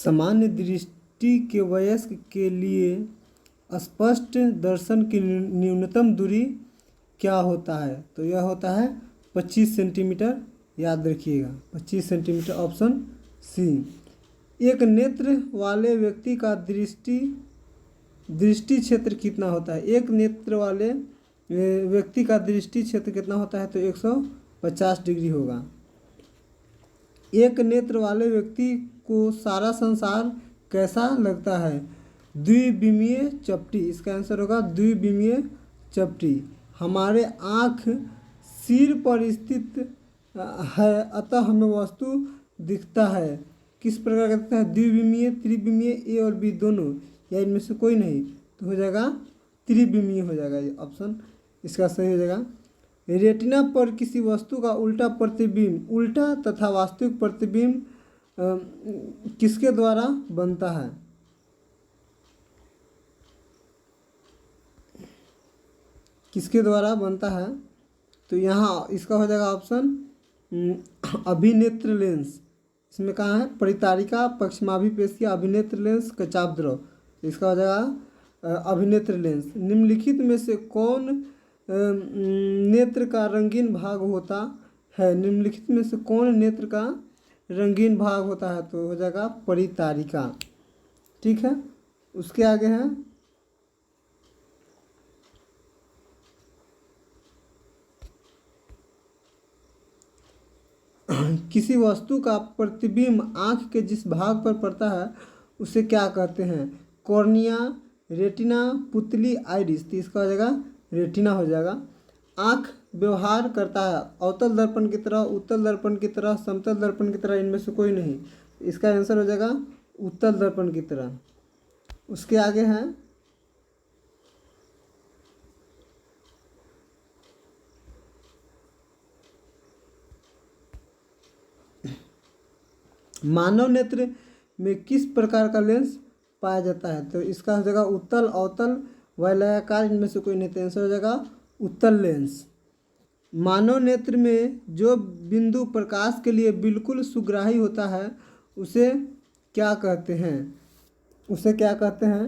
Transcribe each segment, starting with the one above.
सामान्य दृष्टि के वयस्क के लिए स्पष्ट दर्शन की न्यूनतम दूरी क्या होता है? तो यह होता है 25 सेंटीमीटर। याद रखिएगा 25 सेंटीमीटर, ऑप्शन सी। एक नेत्र वाले व्यक्ति का दृष्टि क्षेत्र कितना होता है? एक नेत्र वाले व्यक्ति का दृष्टि क्षेत्र कितना होता है? तो 150 डिग्री होगा। एक नेत्र वाले व्यक्ति को सारा संसार कैसा लगता है? द्विविमीय चपटी। इसका आंसर होगा द्विविमीय चपटी। हमारे आँख सिर पर स्थित है, अतः हमें वस्तु दिखता है। किस प्रकार का दिखता है? द्विविमीय, त्रिविमीय, ए और बी दोनों, या इनमें से कोई नहीं, तो हो जाएगा त्रिविमीय हो जाएगा। ये ऑप्शन इसका सही हो जाएगा। रेटिना पर किसी वस्तु का उल्टा प्रतिबिंब, उल्टा तथा वास्तविक प्रतिबिंब किसके द्वारा बनता है? किसके द्वारा बनता है? तो यहाँ इसका हो जाएगा ऑप्शन अभिनेत्र लेंस। इसमें कहाँ है? परितारिका, पश्चिमाभिपेशीय, अभिनेत्र लेंस, कचापद्रव। इसका हो जाएगा अभिनेत्र लेंस। निम्नलिखित में से कौन नेत्र का रंगीन भाग होता है? निम्नलिखित में से कौन नेत्र का रंगीन भाग होता है? तो हो जाएगा परितारिका। ठीक है, उसके आगे है किसी वस्तु का प्रतिबिंब आँख के जिस भाग पर पड़ता है उसे क्या कहते हैं? कॉर्निया, रेटिना, पुतली, आइरिस। तो इसका हो जाएगा रेटिना हो जाएगा। आँख व्यवहार करता है अवतल दर्पण की तरह, उत्तल दर्पण की तरह, समतल दर्पण की तरह, इनमें से कोई नहीं। इसका आंसर हो जाएगा उत्तल दर्पण की तरह। उसके आगे है मानव नेत्र में किस प्रकार का लेंस पाया जाता है? तो इसका हो जाएगा उत्तल, अवतल, वलयाकार, इनमें से कोई नहीं। तो आंसर हो जाएगा उत्तल लेंस। मानव नेत्र में जो बिंदु प्रकाश के लिए बिल्कुल सुग्राही होता है उसे क्या कहते हैं? उसे क्या कहते हैं?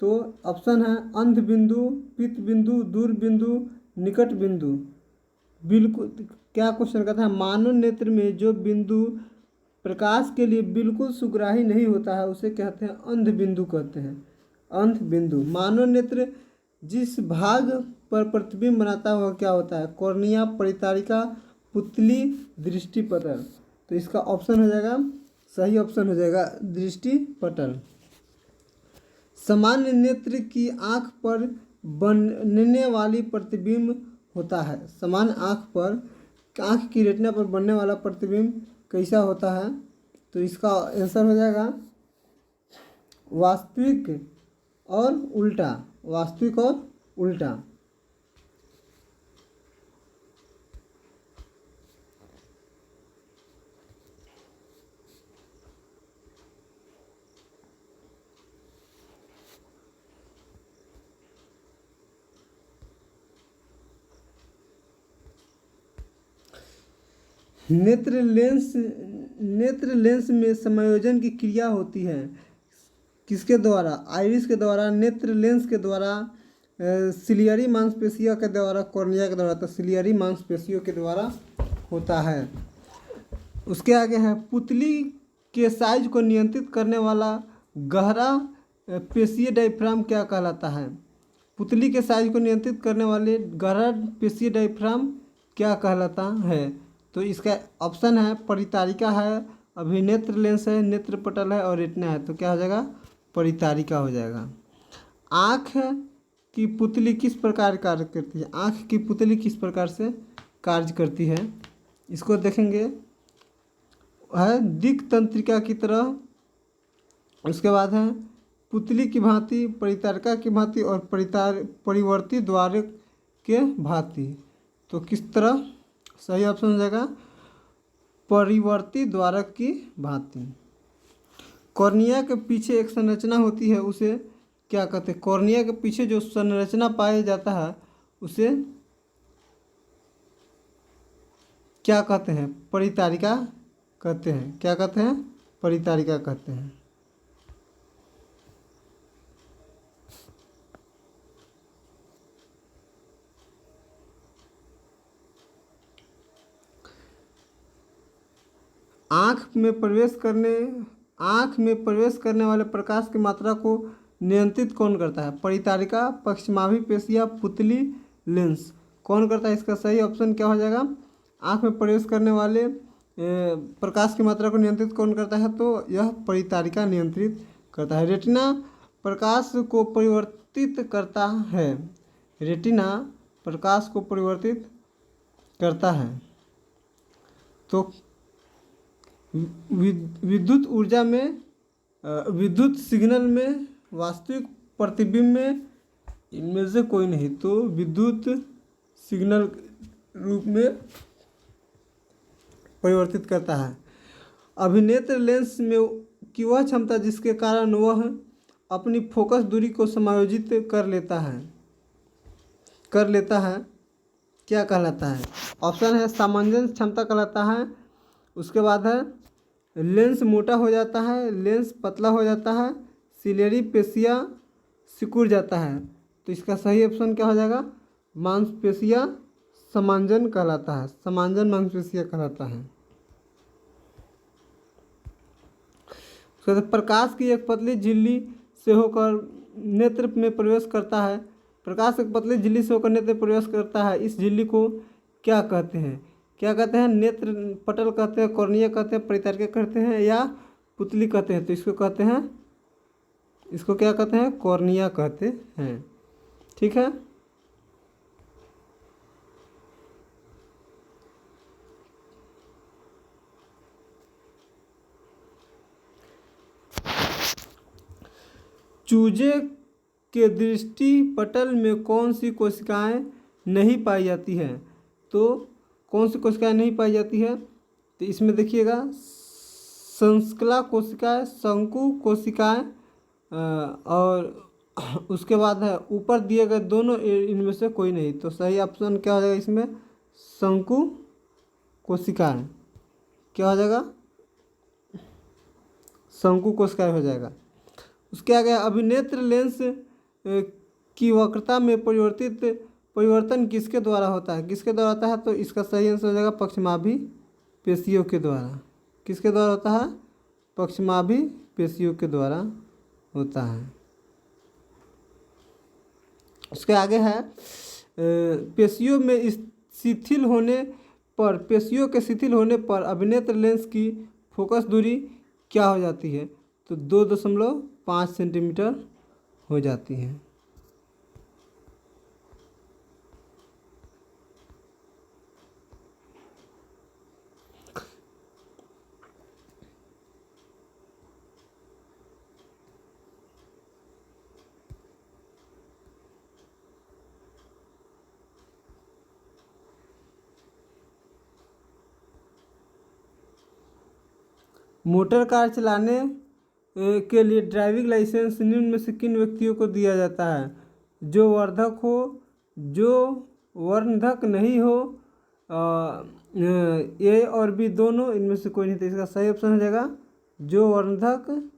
तो ऑप्शन है अंध बिंदु, पित्त बिंदु, दूर बिंदु, निकट बिंदु। बिल्कुल क्या क्वेश्चन कहता है? मानव नेत्र में जो बिंदु प्रकाश के लिए बिल्कुल सुग्राही नहीं होता है उसे कहते हैं अंध बिंदु कहते हैं। अंध बिंदु। मानव नेत्र जिस भाग पर प्रतिबिंब बनाता है वह क्या होता है? कॉर्निया, परितारिका, पुतली, दृष्टिपटल। तो इसका ऑप्शन हो जाएगा, सही ऑप्शन हो जाएगा दृष्टिपटल। सामान्य नेत्र की आँख पर बनने वाली प्रतिबिंब होता है। सामान्य आँख पर, आँख की रेटिना पर बनने वाला प्रतिबिंब कैसा होता है? तो इसका आंसर हो जाएगा वास्तविक और उल्टा। वास्तविक और उल्टा। नेत्र लेंस में समायोजन की क्रिया होती है किसके द्वारा? आइरिस के द्वारा, नेत्र लेंस के द्वारा, सिलियरी मांसपेशियों के द्वारा, कॉर्निया के द्वारा। तो सिलियरी मांसपेशियों के द्वारा होता है। उसके आगे है पुतली के साइज को नियंत्रित करने वाला गहरा पेशीय डायफ्राम क्या कहलाता है? पुतली के साइज को नियंत्रित करने वाले गहरा पेशीय डायफ्राम क्या कहलाता है? तो इसका ऑप्शन है परितारिका है, अभिनेत्र लेंस है, नेत्रपटल है और रेटिना है। तो क्या हो जाएगा? परितारिका हो जाएगा। आँख की पुतली किस प्रकार कार्य करती है? आँख की पुतली किस प्रकार से कार्य करती है? इसको देखेंगे, है दिक् तंत्रिका की तरह। उसके बाद है पुतली की भांति, परितारिका की भांति और परिवर्ती द्वारक के भांति। तो किस तरह? सही ऑप्शन हो जाएगा परिवर्ती द्वारक की भांति। कॉर्निया के पीछे एक संरचना होती है उसे क्या कहते हैं? कॉर्निया के पीछे जो संरचना पाया जाता है उसे क्या कहते हैं? परितारिका कहते हैं। क्या कहते हैं? परितारिका कहते हैं। आँख में प्रवेश करने वाले प्रकाश की मात्रा को नियंत्रित कौन करता है? परितारिका, पश्चिमाभी पेशियाँ, पुतली, लेंस। कौन करता है? इसका सही ऑप्शन क्या हो जाएगा? आँख में प्रवेश करने वाले प्रकाश की मात्रा को नियंत्रित कौन करता है? तो यह परितारिका नियंत्रित करता है। रेटिना प्रकाश को परिवर्तित करता है। रेटिना प्रकाश को परिवर्तित करता है। तो विद्युत ऊर्जा में, विद्युत सिग्नल में, वास्तविक प्रतिबिंब में, इनमें से कोई नहीं। तो विद्युत सिग्नल रूप में परिवर्तित करता है। अभिनेत्र लेंस में की वह क्षमता जिसके कारण वह अपनी फोकस दूरी को समायोजित कर लेता है क्या कहलाता है? ऑप्शन है सामंजस्य क्षमता कहलाता है। उसके बाद है लेंस मोटा हो जाता है, लेंस पतला हो जाता है, सिलेरी पेशियाँ सिकुड़ जाता है। तो इसका सही ऑप्शन क्या हो जाएगा? मांसपेशियाँ समांजन कहलाता है। समांजन मांसपेशियाँ कहलाता है। उसके बाद प्रकाश की एक पतली झिल्ली से होकर नेत्र में प्रवेश करता है। प्रकाश एक पतली झिल्ली से होकर नेत्र में प्रवेश करता है। इस झिल्ली को क्या कहते हैं? नेत्र पटल कहते हैं, कॉर्निया कहते हैं, परितारिका कहते हैं या पुतली कहते हैं? तो इसको क्या कहते हैं? कॉर्निया कहते हैं। ठीक है। चूजे के दृष्टि पटल में कौन सी कोशिकाएं नहीं पाई जाती हैं? तो कौन सी कोशिकाएं नहीं पाई जाती है? तो इसमें देखिएगा संस्कला कोशिकाएं, शंकु कोशिकाएं और उसके बाद है ऊपर दिए गए दोनों, इनमें से कोई नहीं। तो सही ऑप्शन क्या हो जाएगा इसमें? शंकु कोशिकाएं। क्या हो जाएगा? शंकु कोशिकाएं हो जाएगा। उसके आगे अभिनेत्र लेंस की वक्रता में परिवर्तन किसके द्वारा होता है? किसके द्वारा होता है? तो इसका सही आंसर हो जाएगा पश्चिमाभी पेशियों के द्वारा। किसके द्वारा होता है? पश्चिमाभी पेशियों के द्वारा होता है। उसके आगे है पेशियों के शिथिल होने पर अभिनेत्र लेंस की फोकस दूरी क्या हो जाती है? तो 2.5 सेंटीमीटर हो जाती है। मोटर कार चलाने के लिए ड्राइविंग लाइसेंस निम्न में से किन व्यक्तियों को दिया जाता है? जो वर्णधक हो, जो वर्णधक नहीं हो, ए और बी दोनों, इनमें से कोई नहीं। तो इसका सही ऑप्शन हो जाएगा जो वर्णधक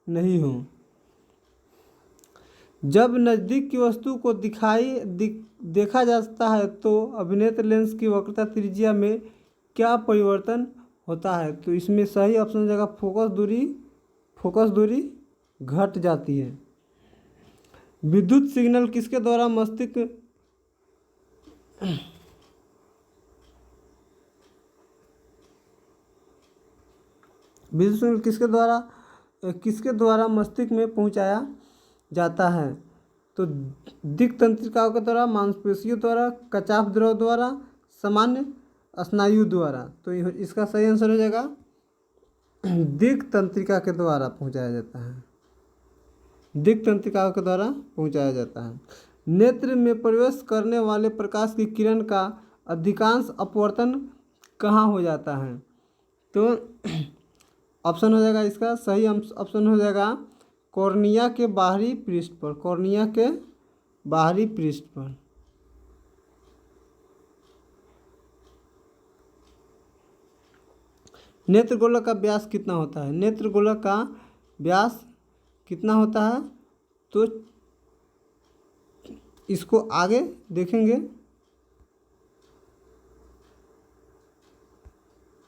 नहीं हो। जब नज़दीक की वस्तु को देखा जाता है तो अभिनेत्र लेंस की वक्रता त्रिज्या में क्या परिवर्तन होता है? तो इसमें सही ऑप्शन हो जाएगा फोकस दूरी घट जाती है। विद्युत सिग्नल किसके द्वारा मस्तिष्क विद्युत सिग्नल किसके द्वारा मस्तिष्क में पहुंचाया जाता है? तो दिक् तंत्रिकाओं के द्वारा, मांसपेशियों द्वारा, कचाफ द्रव द्वारा, सामान्य स्नायु द्वारा। तो इसका सही आंसर हो जाएगा दिक् तंत्रिका के द्वारा पहुंचाया जाता है। दिक् तंत्रिकाओं के द्वारा पहुंचाया जाता है। नेत्र में प्रवेश करने वाले प्रकाश की किरण का अधिकांश अपवर्तन कहाँ हो जाता है? तो ऑप्शन हो जाएगा, इसका सही ऑप्शन हो जाएगा कॉर्निया के बाहरी पृष्ठ पर। कॉर्निया के बाहरी पृष्ठ पर। नेत्र गोलक का व्यास कितना होता है? नेत्र गोलक का व्यास कितना होता है? तो इसको आगे देखेंगे।